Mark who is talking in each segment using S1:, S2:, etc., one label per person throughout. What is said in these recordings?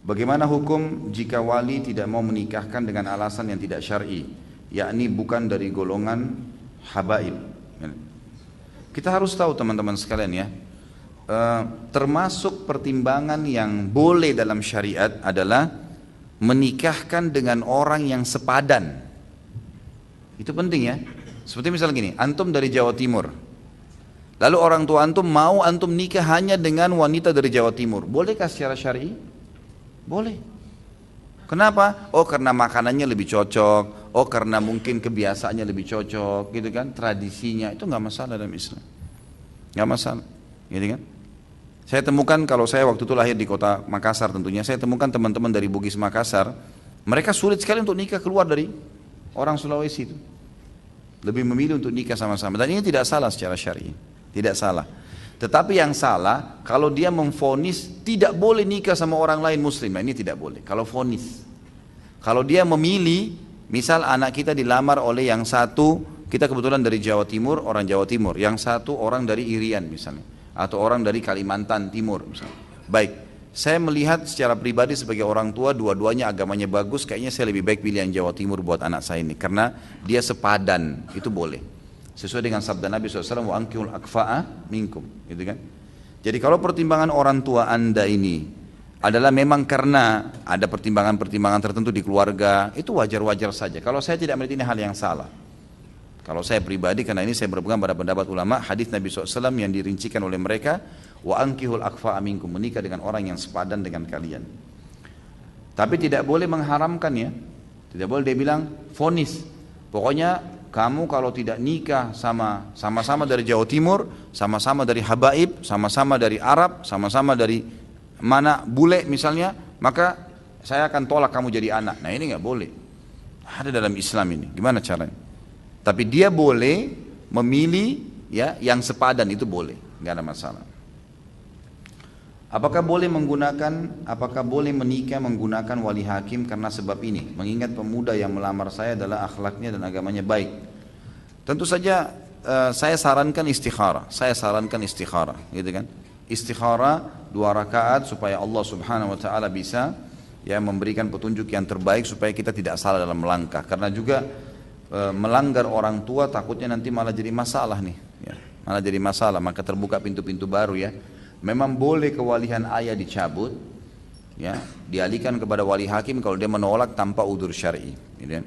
S1: Bagaimana hukum jika wali tidak mau menikahkan dengan alasan yang tidak syar'i, yakni bukan dari golongan habaib? Kita harus tahu teman-teman sekalian ya, termasuk pertimbangan yang boleh dalam syariat adalah menikahkan dengan orang yang sepadan. Itu penting ya. Seperti misalnya gini, antum dari Jawa Timur, lalu orang tua antum mau antum nikah hanya dengan wanita dari Jawa Timur, bolehkah secara syar'i? Boleh. Kenapa? Oh karena makanannya lebih cocok, oh karena mungkin kebiasaannya lebih cocok, gitu kan? Tradisinya itu nggak masalah dalam Islam, nggak masalah, gitu kan? Saya temukan kalau saya waktu itu lahir di kota Makassar tentunya, saya temukan teman-teman dari Bugis Makassar, mereka sulit sekali untuk nikah keluar dari orang Sulawesi itu, lebih memilih untuk nikah sama-sama. Dan ini tidak salah secara syar'i, tidak salah. Tetapi yang salah kalau dia memvonis tidak boleh nikah sama orang lain muslim. Nah ini tidak boleh. Kalau vonis, kalau dia memilih, misal anak kita dilamar oleh yang satu, kita kebetulan dari Jawa Timur, orang Jawa Timur, yang satu orang dari Irian misalnya, atau orang dari Kalimantan Timur misalnya. Baik, saya melihat secara pribadi sebagai orang tua, dua-duanya agamanya bagus, kayaknya saya lebih baik pilih yang Jawa Timur buat anak saya ini, karena dia sepadan, itu boleh. Sesuai dengan sabda Nabi SAW, wa ankihul akfa'a minkum, gitu kan? Jadi kalau pertimbangan orang tua anda ini adalah memang karena ada pertimbangan-pertimbangan tertentu di keluarga, itu wajar-wajar saja. Kalau saya tidak melihat ini hal yang salah. Kalau saya pribadi, karena ini saya berpegang pada pendapat ulama, hadis Nabi SAW yang dirincikan oleh mereka, wa ankihul akfa'a minkum, menikah dengan orang yang sepadan dengan kalian. Tapi tidak boleh mengharamkan ya, tidak boleh dia bilang vonis. Pokoknya kamu kalau tidak nikah sama-sama dari Jawa Timur, sama-sama dari habaib, sama-sama dari Arab, sama-sama dari mana bule misalnya, maka saya akan tolak kamu jadi anak. Nah ini nggak boleh. Ada dalam Islam ini. Gimana caranya? Tapi dia boleh memilih ya yang sepadan, itu boleh, nggak ada masalah. Apakah boleh menikah menggunakan wali hakim karena sebab ini? Mengingat pemuda yang melamar saya adalah akhlaknya dan agamanya baik. Tentu saja saya sarankan istikharah. Gitu kan? Istikharah 2 rakaat supaya Allah Subhanahu wa taala bisa ya memberikan petunjuk yang terbaik supaya kita tidak salah dalam melangkah. Karena juga melanggar orang tua takutnya nanti malah jadi masalah nih, ya. Malah jadi masalah, maka terbuka pintu-pintu baru ya. Memang boleh kewalian ayah dicabut, ya, dialihkan kepada wali hakim kalau dia menolak tanpa udzur syar'i. Gitu.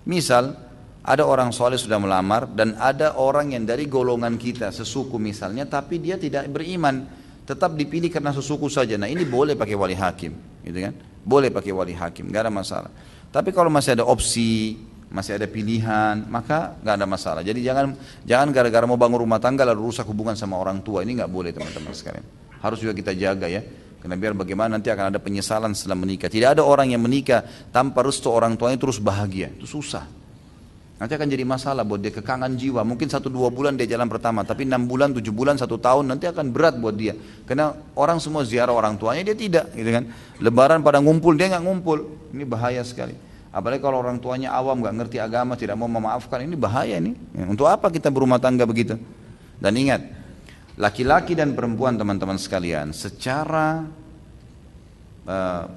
S1: Misal ada orang soleh sudah melamar dan ada orang yang dari golongan kita sesuku misalnya, tapi dia tidak beriman, tetap dipilih karena sesuku saja. Nah ini boleh pakai wali hakim, gitu kan? Boleh pakai wali hakim, nggak ada masalah. Tapi kalau masih ada opsi, masih ada pilihan, maka nggak ada masalah. Jadi jangan gara-gara mau bangun rumah tangga lalu rusak hubungan sama orang tua. Ini nggak boleh teman-teman sekalian. Harus juga kita jaga ya, karena biar bagaimana nanti akan ada penyesalan setelah menikah. Tidak ada orang yang menikah tanpa restu orang tuanya terus bahagia, itu susah. Nanti akan jadi masalah buat dia, kekangan jiwa. Mungkin 1-2 bulan dia jalan pertama, tapi 6 bulan, 7 bulan, 1 tahun nanti akan berat buat dia. Karena orang semua ziarah orang tuanya, dia tidak, gitu kan. Lebaran pada ngumpul, dia nggak ngumpul. Ini bahaya sekali. Apalagi kalau orang tuanya awam, nggak ngerti agama, tidak mau memaafkan, ini bahaya nih. Ya, untuk apa kita berumah tangga begitu? Dan ingat, laki-laki dan perempuan teman-teman sekalian, secara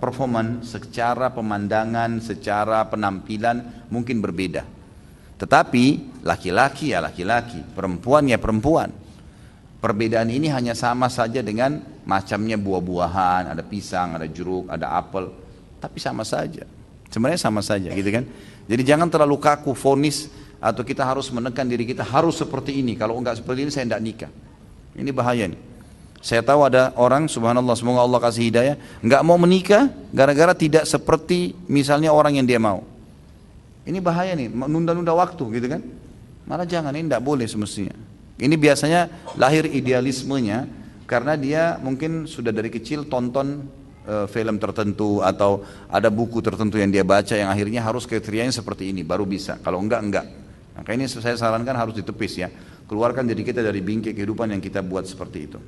S1: performance, secara pemandangan, secara penampilan mungkin berbeda. Tetapi laki-laki ya laki-laki, perempuan ya perempuan. Perbedaan ini hanya sama saja dengan macamnya buah-buahan, ada pisang, ada jeruk, ada apel, tapi sama saja. Sebenarnya sama saja, gitu kan? Jadi jangan terlalu kaku vonis atau kita harus menekan diri kita harus seperti ini. Kalau enggak seperti ini saya tidak nikah. Ini bahaya nih. Saya tahu ada orang, subhanallah, semoga Allah kasih hidayah, enggak mau menikah gara-gara tidak seperti misalnya orang yang dia mau. Ini bahaya nih, menunda-nunda waktu, gitu kan? Malah jangan, ini tidak boleh semestinya. Ini biasanya lahir idealismenya karena dia mungkin sudah dari kecil tonton film tertentu atau ada buku tertentu yang dia baca yang akhirnya harus kriterianya seperti ini baru bisa. Kalau enggak. Maka ini saya sarankan harus ditepis ya. Keluarkan diri kita dari bingkai kehidupan yang kita buat seperti itu.